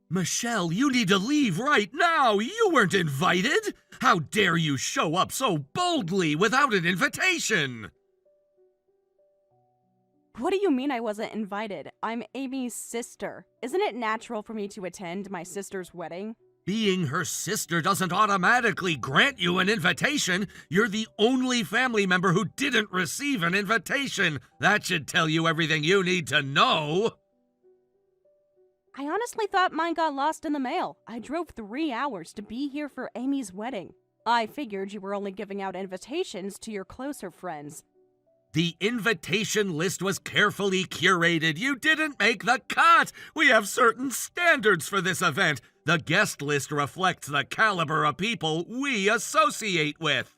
Michelle, you need to leave right now! You weren't invited! How dare you show up so boldly without an invitation? What do you mean I wasn't invited? I'm Amy's sister. Isn't it natural for me to attend my sister's wedding? Being her sister doesn't automatically grant you an invitation. You're the only family member who didn't receive an invitation. That should tell you everything you need to know. I honestly thought mine got lost in the mail. I drove 3 hours to be here for Amy's wedding. I figured you were only giving out invitations to your closer friends. The invitation list was carefully curated. You didn't make the cut. We have certain standards for this event. The guest list reflects the caliber of people we associate with.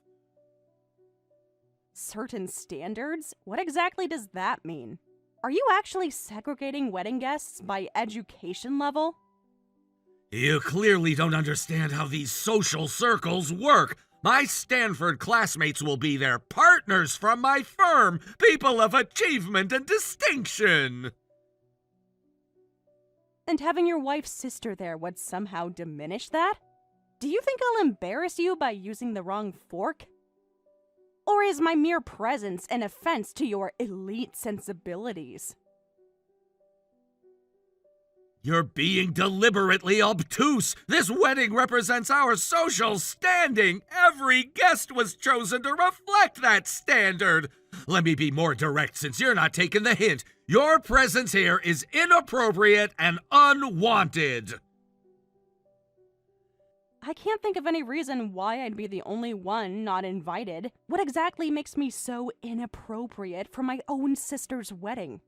Certain standards? What exactly does that mean? Are you actually segregating wedding guests by education level? You clearly don't understand how these social circles work. My Stanford classmates will be there, partners from my firm, people of achievement and distinction. And having your wife's sister there would somehow diminish that? Do you think I'll embarrass you by using the wrong fork? Or is my mere presence an offense to your elite sensibilities? You're being deliberately obtuse. This wedding represents our social standing. Every guest was chosen to reflect that standard. Let me be more direct since you're not taking the hint. Your presence here is inappropriate and unwanted. I can't think of any reason why I'd be the only one not invited. What exactly makes me so inappropriate for my own sister's wedding?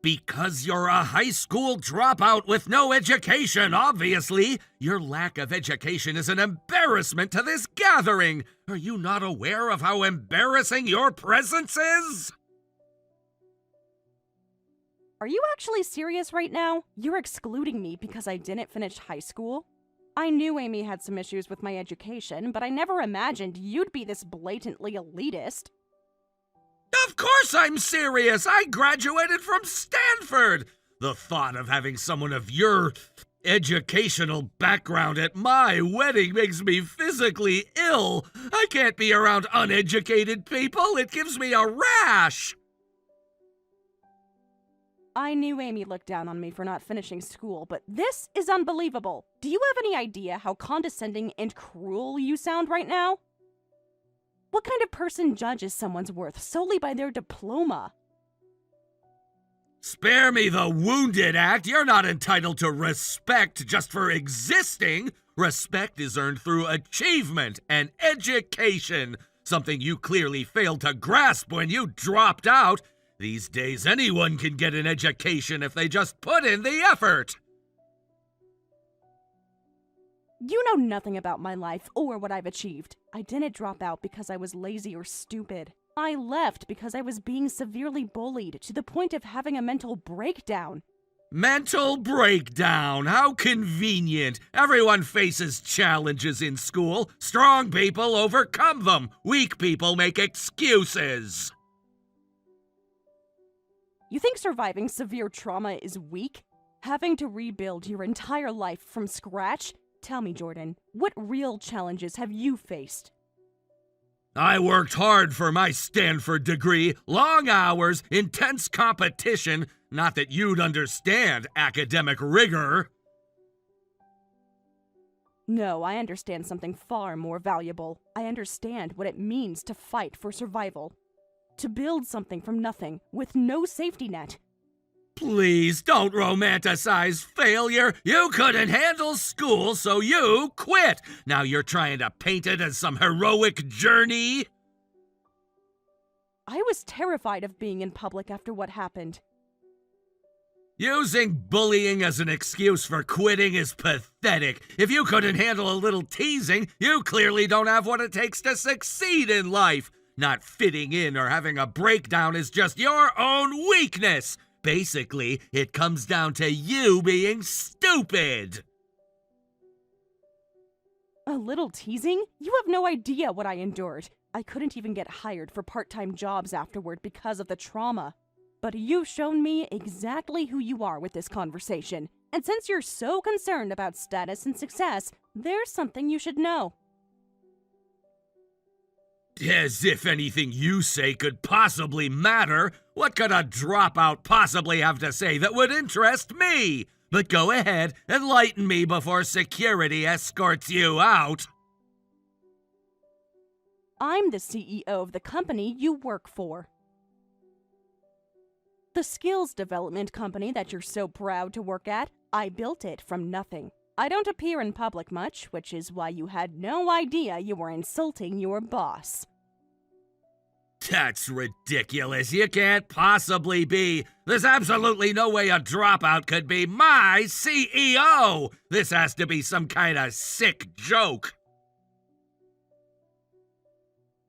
Because you're a high school dropout with no education, obviously. Your lack of education is an embarrassment to this gathering. Are you not aware of how embarrassing your presence is? Are you actually serious right now? You're excluding me because I didn't finish high school? I knew Amy had some issues with my education, but I never imagined you'd be this blatantly elitist. Of course I'm serious! I graduated from Stanford! The thought of having someone of your educational background at my wedding makes me physically ill. I can't be around uneducated people. It gives me a rash. I knew Amy looked down on me for not finishing school, but this is unbelievable. Do you have any idea how condescending and cruel you sound right now? What kind of person judges someone's worth solely by their diploma? Spare me the wounded act. You're not entitled to respect just for existing. Respect is earned through achievement and education, something you clearly failed to grasp when you dropped out. These days, anyone can get an education if they just put in the effort. You know nothing about my life or what I've achieved. I didn't drop out because I was lazy or stupid. I left because I was being severely bullied to the point of having a mental breakdown. Mental breakdown. How convenient. Everyone faces challenges in school. Strong people overcome them. Weak people make excuses. You think surviving severe trauma is weak? Having to rebuild your entire life from scratch? Tell me, Jordan, what real challenges have you faced? I worked hard for my Stanford degree. Long hours, intense competition. Not that you'd understand academic rigor. No, I understand something far more valuable. I understand what it means to fight for survival. To build something from nothing, with no safety net. Please don't romanticize failure. You couldn't handle school, so you quit. Now you're trying to paint it as some heroic journey. I was terrified of being in public after what happened. Using bullying as an excuse for quitting is pathetic. If you couldn't handle a little teasing, you clearly don't have what it takes to succeed in life. Not fitting in or having a breakdown is just your own weakness. Basically, it comes down to you being stupid. A little teasing? You have no idea what I endured. I couldn't even get hired for part-time jobs afterward because of the trauma. But you've shown me exactly who you are with this conversation. And since you're so concerned about status and success, there's something you should know. As if anything you say could possibly matter. What could a dropout possibly have to say that would interest me? But go ahead, enlighten me before security escorts you out. I'm the CEO of the company you work for. The skills development company that you're so proud to work at, I built it from nothing. I don't appear in public much, which is why you had no idea you were insulting your boss. That's ridiculous. You can't possibly be. There's absolutely no way a dropout could be my CEO. This has to be some kind of sick joke.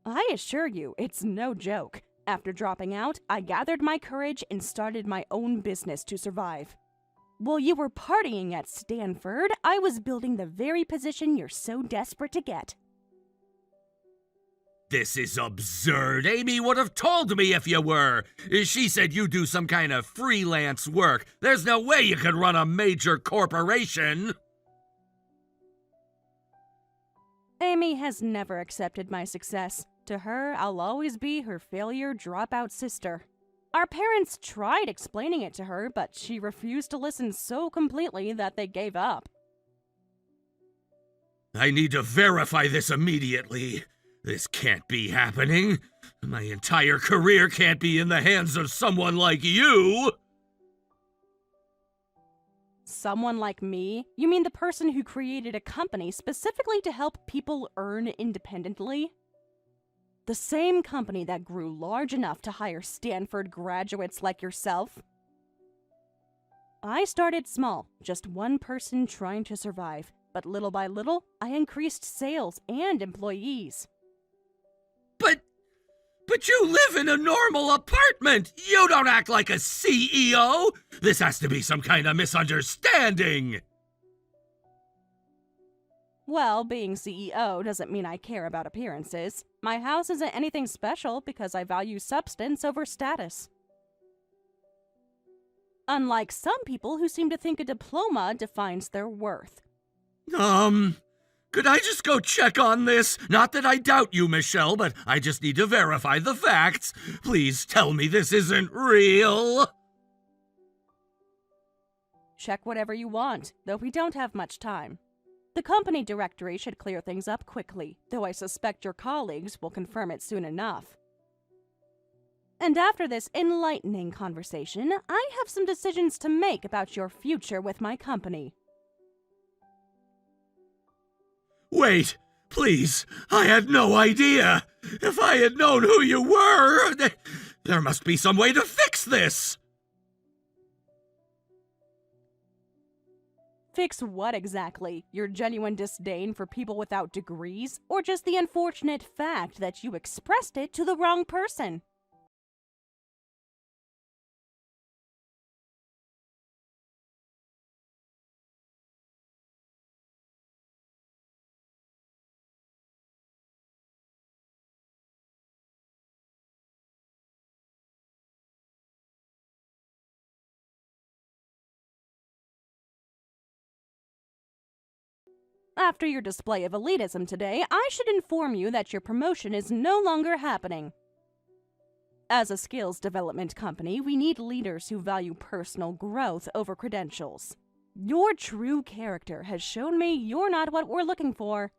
I assure you, it's no joke. After dropping out, I gathered my courage and started my own business to survive. While you were partying at Stanford, I was building the very position you're so desperate to get. This is absurd. Amy would have told me if you were. She said you do some kind of freelance work. There's no way you could run a major corporation. Amy has never accepted my success. To her, I'll always be her failure dropout sister. Our parents tried explaining it to her, but she refused to listen so completely that they gave up. I need to verify this immediately. This can't be happening. My entire career can't be in the hands of someone like you. Someone like me? You mean the person who created a company specifically to help people earn independently? The same company that grew large enough to hire Stanford graduates like yourself? I started small, just one person trying to survive, but little by little, I increased sales and employees. But you live in a normal apartment! You don't act like a CEO! This has to be some kind of misunderstanding! Well, being CEO doesn't mean I care about appearances. My house isn't anything special because I value substance over status. Unlike some people who seem to think a diploma defines their worth. Could I just go check on this? Not that I doubt you, Michelle, but I just need to verify the facts. Please tell me this isn't real. Check whatever you want, though we don't have much time. The company directory should clear things up quickly, though I suspect your colleagues will confirm it soon enough. And after this enlightening conversation, I have some decisions to make about your future with my company. Wait, please, I had no idea. If I had known who you were, there must be some way to fix this. Fix what exactly? Your genuine disdain for people without degrees? Or just the unfortunate fact that you expressed it to the wrong person? After your display of elitism today, I should inform you that your promotion is no longer happening. As a skills development company, we need leaders who value personal growth over credentials. Your true character has shown me you're not what we're looking for.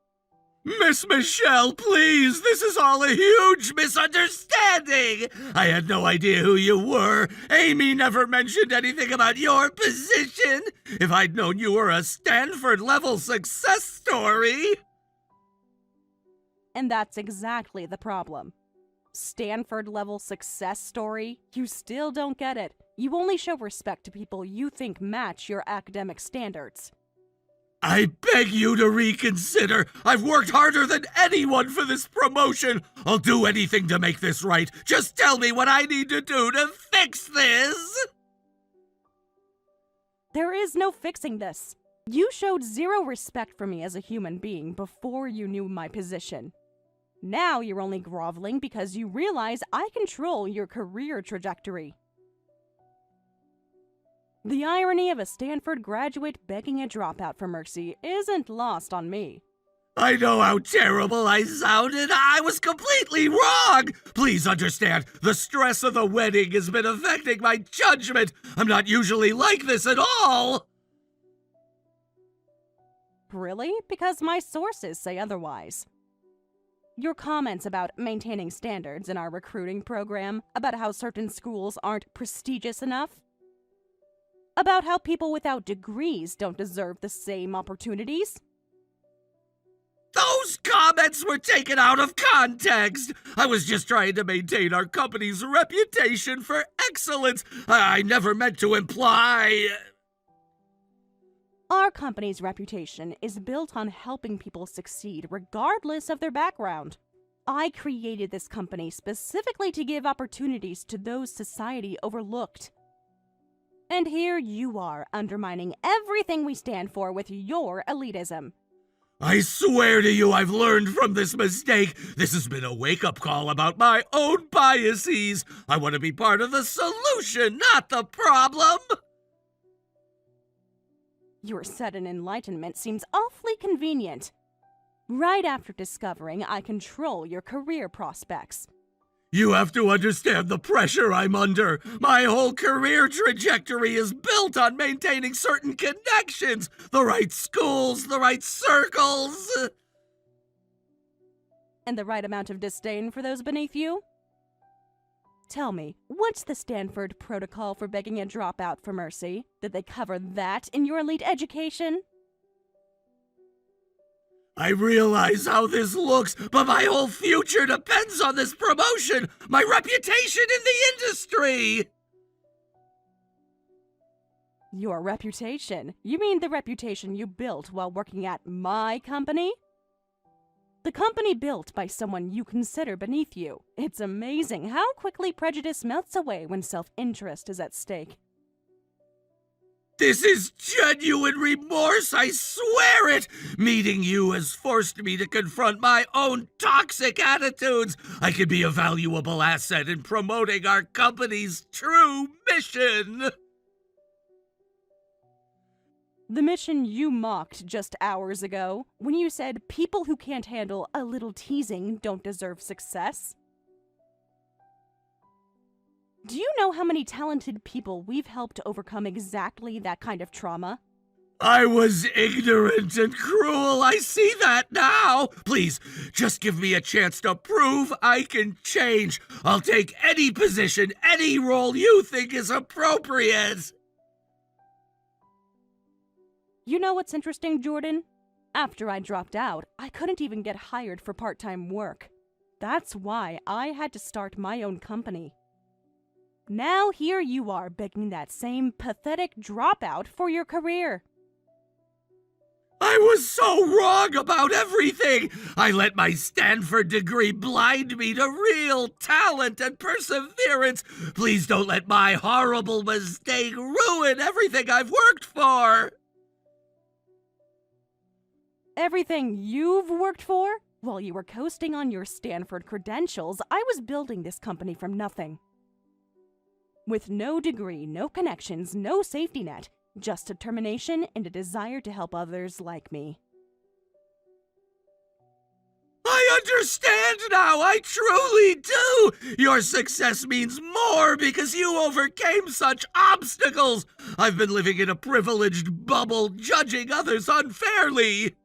Miss Michelle, please! This is all a huge misunderstanding! I had no idea who you were. Amy never mentioned anything about your position. If I'd known you were a Stanford-level success story... And that's exactly the problem. Stanford-level success story? You still don't get it. You only show respect to people you think match your academic standards. I beg you to reconsider. I've worked harder than anyone for this promotion. I'll do anything to make this right. Just tell me what I need to do to fix this. There is no fixing this. You showed zero respect for me as a human being before you knew my position. Now you're only groveling because you realize I control your career trajectory. The irony of a Stanford graduate begging a dropout for mercy isn't lost on me. I know how terrible I sounded. I was completely wrong. Please understand, the stress of the wedding has been affecting my judgment. I'm not usually like this at all. Really? Because my sources say otherwise. Your comments about maintaining standards in our recruiting program, about how certain schools aren't prestigious enough, about how people without degrees don't deserve the same opportunities. Those comments were taken out of context. I was just trying to maintain our company's reputation for excellence. I never meant to imply... Our company's reputation is built on helping people succeed regardless of their background. I created this company specifically to give opportunities to those society overlooked. And here you are, undermining everything we stand for with your elitism. I swear to you I've learned from this mistake. This has been a wake-up call about my own biases. I want to be part of the solution, not the problem. Your sudden enlightenment seems awfully convenient. Right after discovering I control your career prospects. You have to understand the pressure I'm under. My whole career trajectory is built on maintaining certain connections, the right schools, the right circles. And the right amount of disdain for those beneath you? Tell me, what's the Stanford protocol for begging a dropout for mercy? Did they cover that in your elite education? I realize how this looks, but my whole future depends on this promotion, my reputation in the industry! Your reputation? You mean the reputation you built while working at my company? The company built by someone you consider beneath you. It's amazing how quickly prejudice melts away when self-interest is at stake. This is genuine remorse, I swear it! Meeting you has forced me to confront my own toxic attitudes. I could be a valuable asset in promoting our company's true mission. The mission you mocked just hours ago, when you said people who can't handle a little teasing don't deserve success. Do you know how many talented people we've helped overcome exactly that kind of trauma? I was ignorant and cruel, I see that now! Please, just give me a chance to prove I can change. I'll take any position, any role you think is appropriate. You know what's interesting, Jordan? After I dropped out, I couldn't even get hired for part-time work. That's why I had to start my own company. Now here you are begging that same pathetic dropout for your career. I was so wrong about everything! I let my Stanford degree blind me to real talent and perseverance! Please don't let my horrible mistake ruin everything I've worked for! Everything you've worked for? While you were coasting on your Stanford credentials, I was building this company from nothing. With no degree, no connections, no safety net, just determination and a desire to help others like me. I understand now, I truly do! Your success means more because you overcame such obstacles! I've been living in a privileged bubble, judging others unfairly!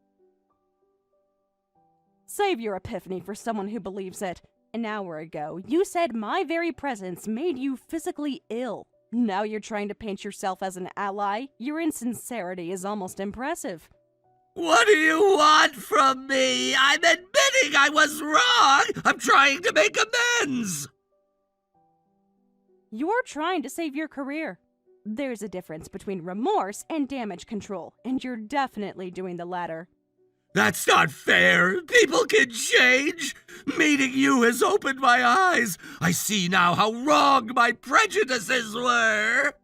Save your epiphany for someone who believes it. An hour ago, you said my very presence made you physically ill. Now you're trying to paint yourself as an ally? Your insincerity is almost impressive. What do you want from me? I'm admitting I was wrong! I'm trying to make amends! You're trying to save your career. There's a difference between remorse and damage control, and you're definitely doing the latter. That's not fair. People can change. Meeting you has opened my eyes. I see now how wrong my prejudices were.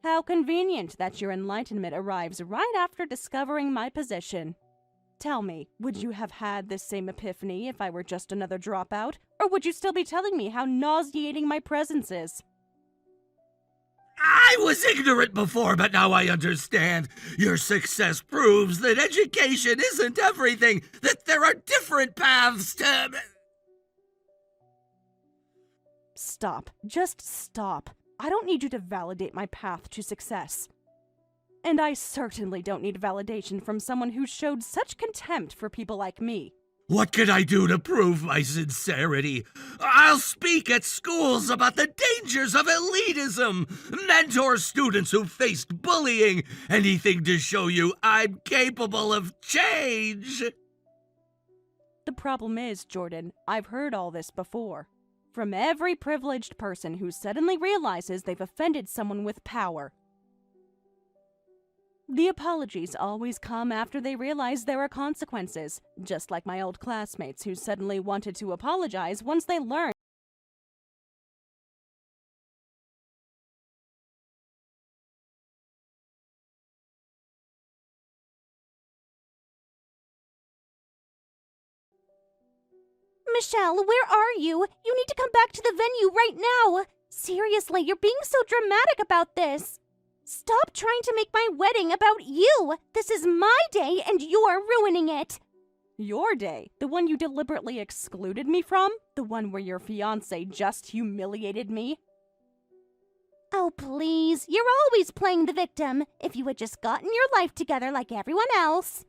How convenient that your enlightenment arrives right after discovering my position. Tell me, would you have had this same epiphany if I were just another dropout? Or would you still be telling me how nauseating my presence is? was ignorant before, but now I understand. Your success proves that education isn't everything, that there are different paths to... Stop. Just stop. I don't need you to validate my path to success. And I certainly don't need validation from someone who showed such contempt for people like me. What can I do to prove my sincerity? I'll speak at schools about the dangers of elitism, mentor students who faced bullying, anything to show you I'm capable of change. The problem is, Jordan, I've heard all this before. From every privileged person who suddenly realizes they've offended someone with power. The apologies always come after they realize there are consequences, just like my old classmates who suddenly wanted to apologize once they learned. Michelle, where are you? You need to come back to the venue right now. Seriously, you're being so dramatic about this. Stop trying to make my wedding about you! This is my day and you're ruining it! Your day? The one you deliberately excluded me from? The one where your fiancé just humiliated me? Oh, please. You're always playing the victim. If you had just gotten your life together like everyone else.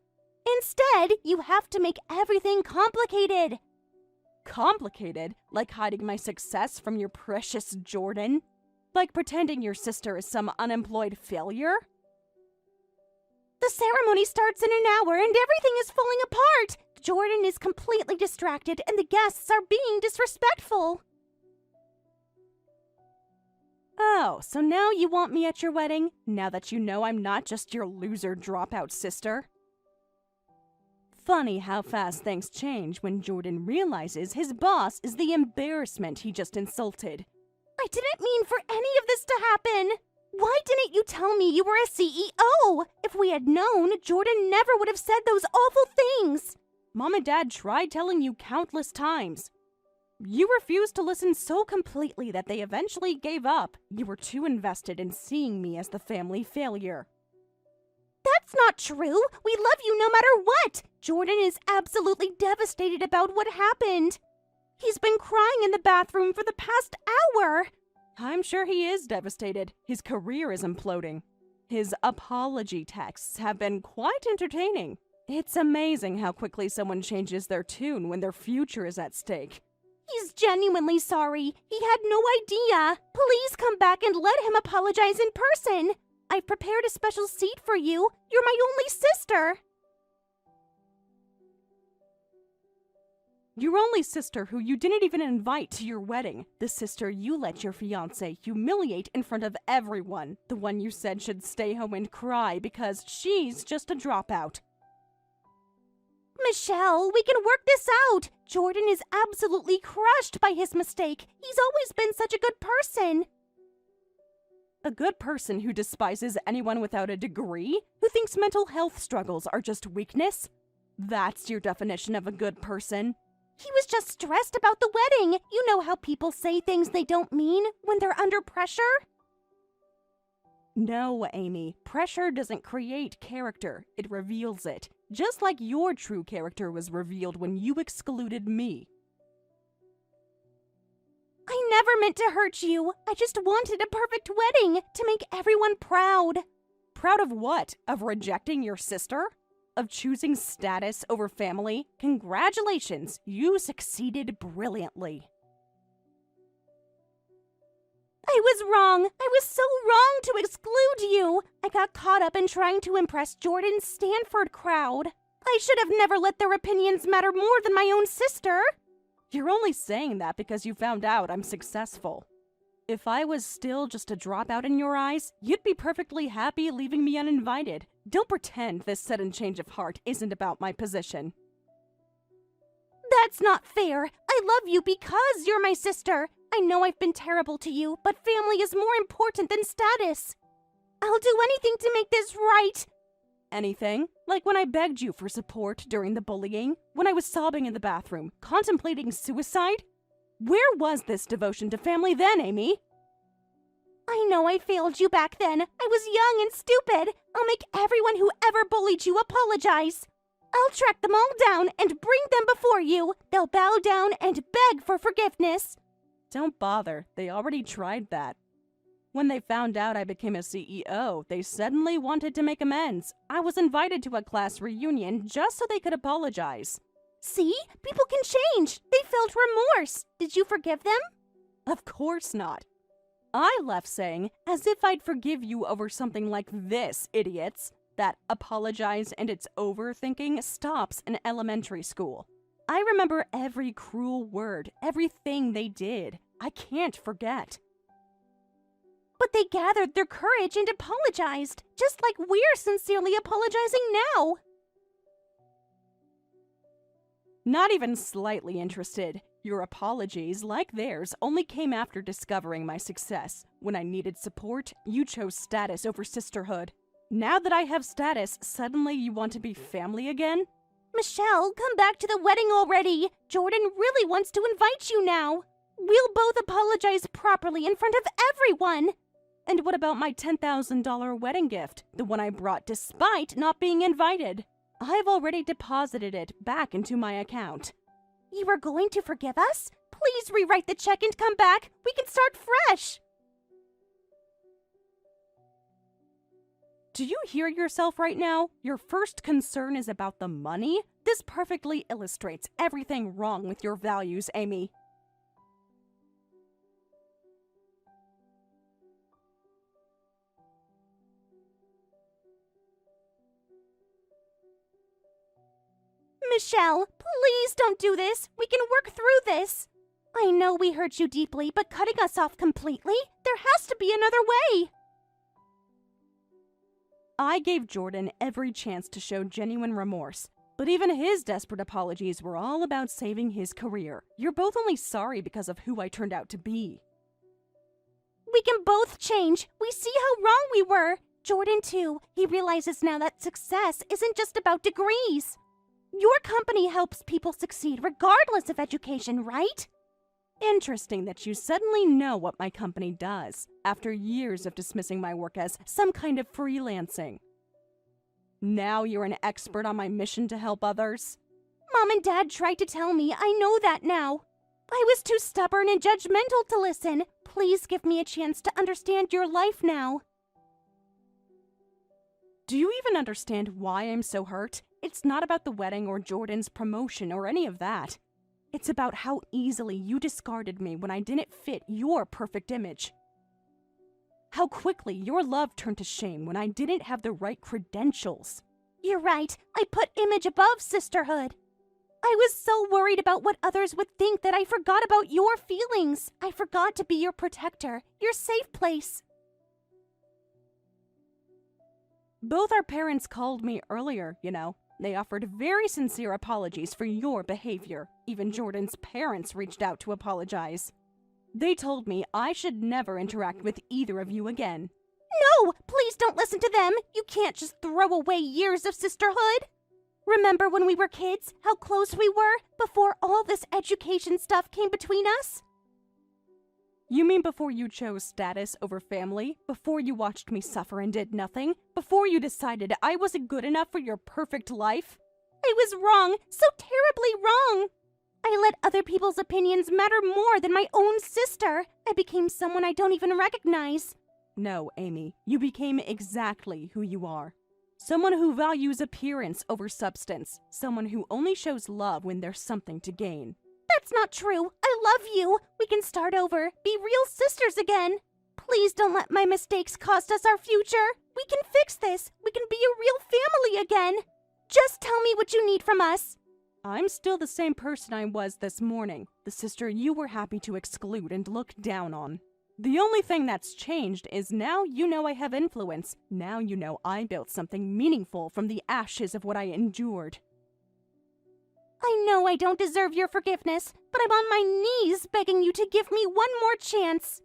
Instead, you have to make everything complicated. Complicated? Like hiding my success from your precious Jordan? Like pretending your sister is some unemployed failure? The ceremony starts in an hour and everything is falling apart! Jordan is completely distracted and the guests are being disrespectful! Oh, so now you want me at your wedding? Now that you know I'm not just your loser dropout sister? Funny how fast things change when Jordan realizes his boss is the embarrassment he just insulted. I didn't mean for any of this to happen! Why didn't you tell me you were a CEO? If we had known, Jordan never would have said those awful things! Mom and Dad tried telling you countless times. You refused to listen so completely that they eventually gave up. You were too invested in seeing me as the family failure. That's not true! We love you no matter what! Jordan is absolutely devastated about what happened! He's been crying in the bathroom for the past hour! I'm sure he is devastated. His career is imploding. His apology texts have been quite entertaining. It's amazing how quickly someone changes their tune when their future is at stake. He's genuinely sorry. He had no idea. Please come back and let him apologize in person. I've prepared a special seat for you. You're my only sister. Your only sister who you didn't even invite to your wedding. The sister you let your fiancé humiliate in front of everyone. The one you said should stay home and cry because she's just a dropout. Michelle, we can work this out. Jordan is absolutely crushed by his mistake. He's always been such a good person. A good person who despises anyone without a degree? Who thinks mental health struggles are just weakness? That's your definition of a good person? He was just stressed about the wedding. You know how people say things they don't mean when they're under pressure? No, Amy. Pressure doesn't create character. It reveals it. Just like your true character was revealed when you excluded me. I never meant to hurt you. I just wanted a perfect wedding to make everyone proud. Proud of what? Of rejecting your sister? Of choosing status over family? Congratulations, you succeeded brilliantly. I was wrong. I was so wrong to exclude you. I got caught up in trying to impress Jordan's Stanford crowd. I should have never let their opinions matter more than my own sister. You're only saying that because you found out I'm successful. If I was still just a dropout in your eyes, you'd be perfectly happy leaving me uninvited. Don't pretend this sudden change of heart isn't about my position. That's not fair. I love you because you're my sister. I know I've been terrible to you, but family is more important than status. I'll do anything to make this right. Anything? Like when I begged you for support during the bullying? When I was sobbing in the bathroom, contemplating suicide? Where was this devotion to family then, Amy? I know I failed you back then. I was young and stupid. I'll make everyone who ever bullied you apologize. I'll track them all down and bring them before you. They'll bow down and beg for forgiveness. Don't bother. They already tried that. When they found out I became a CEO, they suddenly wanted to make amends. I was invited to a class reunion just so they could apologize. See? People can change. They felt remorse. Did you forgive them? Of course not. I left saying, as if I'd forgive you over something like this, idiots, that apologize and it's overthinking stops in elementary school. I remember every cruel word, everything they did. I can't forget. But they gathered their courage and apologized, just like we're sincerely apologizing now. Not even slightly interested. Your apologies, like theirs, only came after discovering my success. When I needed support, you chose status over sisterhood. Now that I have status, suddenly you want to be family again? Michelle, come back to the wedding already! Jordan really wants to invite you now! We'll both apologize properly in front of everyone! And what about my $10,000 wedding gift? The one I brought despite not being invited? I've already deposited it back into my account. You are going to forgive us? Please rewrite the check and come back. We can start fresh. Do you hear yourself right now? Your first concern is about the money? This perfectly illustrates everything wrong with your values, Amy. Michelle, please don't do this. We can work through this. I know we hurt you deeply, but cutting us off completely? There has to be another way. I gave Jordan every chance to show genuine remorse, but even his desperate apologies were all about saving his career. You're both only sorry because of who I turned out to be. We can both change. We see how wrong we were. Jordan, too. He realizes now that success isn't just about degrees. Your company helps people succeed regardless of education, right? Interesting that you suddenly know what my company does, after years of dismissing my work as some kind of freelancing. Now you're an expert on my mission to help others? Mom and Dad tried to tell me. I know that now. I was too stubborn and judgmental to listen. Please give me a chance to understand your life now. Do you even understand why I'm so hurt? It's not about the wedding or Jordan's promotion or any of that. It's about how easily you discarded me when I didn't fit your perfect image. How quickly your love turned to shame when I didn't have the right credentials. You're right. I put image above sisterhood. I was so worried about what others would think that I forgot about your feelings. I forgot to be your protector, your safe place. Both our parents called me earlier, you know. They offered very sincere apologies for your behavior. Even Jordan's parents reached out to apologize. They told me I should never interact with either of you again. No! Please don't listen to them! You can't just throw away years of sisterhood! Remember when we were kids, how close we were, before all this education stuff came between us? You mean before you chose status over family? Before you watched me suffer and did nothing? Before you decided I wasn't good enough for your perfect life? I was wrong, so terribly wrong. I let other people's opinions matter more than my own sister. I became someone I don't even recognize. No, Amy, you became exactly who you are. Someone who values appearance over substance. Someone who only shows love when there's something to gain. That's not true. I love you. We can start over. Be real sisters again. Please don't let my mistakes cost us our future. We can fix this. We can be a real family again. Just tell me what you need from us. I'm still the same person I was this morning. The sister you were happy to exclude and look down on. The only thing that's changed is now you know I have influence. Now you know I built something meaningful from the ashes of what I endured. I know I don't deserve your forgiveness, but I'm on my knees begging you to give me one more chance.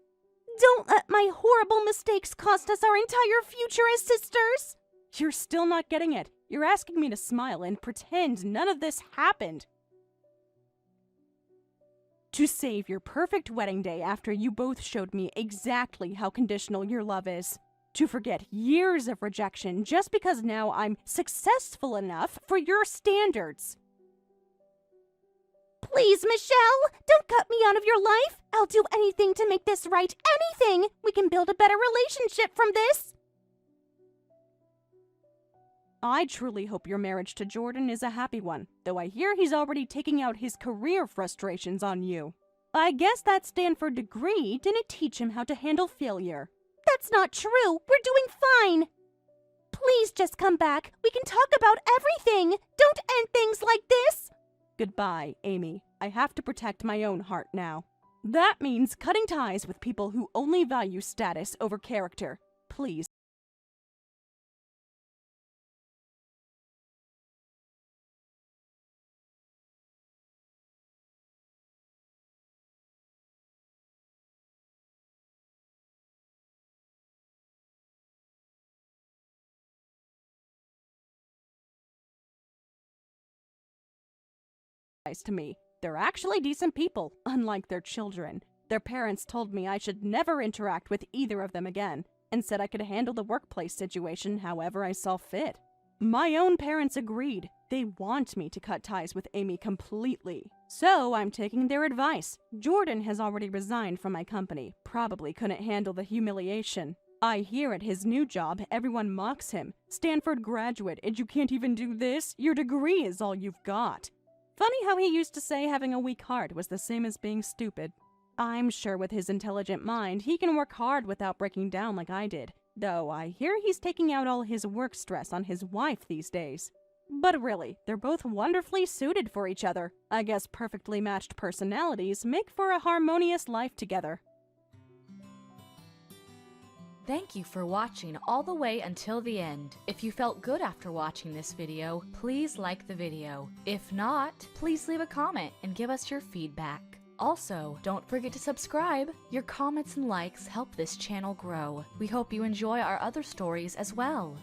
Don't let my horrible mistakes cost us our entire future as sisters. You're still not getting it. You're asking me to smile and pretend none of this happened. To save your perfect wedding day after you both showed me exactly how conditional your love is. To forget years of rejection just because now I'm successful enough for your standards. Please, Michelle, don't cut me out of your life. I'll do anything to make this right. Anything! We can build a better relationship from this. I truly hope your marriage to Jordan is a happy one, though I hear he's already taking out his career frustrations on you. I guess that Stanford degree didn't teach him how to handle failure. That's not true. We're doing fine. Please just come back. We can talk about everything. Don't end things like this. Goodbye, Amy. I have to protect my own heart now. That means cutting ties with people who only value status over character. Please. To me. They're actually decent people, unlike their children. Their parents told me I should never interact with either of them again, and said I could handle the workplace situation however I saw fit. My own parents agreed. They want me to cut ties with Amy completely. So I'm taking their advice. Jordan has already resigned from my company, probably couldn't handle the humiliation. I hear at his new job everyone mocks him. Stanford graduate, and you can't even do this? Your degree is all you've got. Funny how he used to say having a weak heart was the same as being stupid. I'm sure with his intelligent mind, he can work hard without breaking down like I did. Though I hear he's taking out all his work stress on his wife these days. But really, they're both wonderfully suited for each other. I guess perfectly matched personalities make for a harmonious life together. Thank you for watching all the way until the end. If you felt good after watching this video, please like the video. If not, please leave a comment and give us your feedback. Also, don't forget to subscribe. Your comments and likes help this channel grow. We hope you enjoy our other stories as well.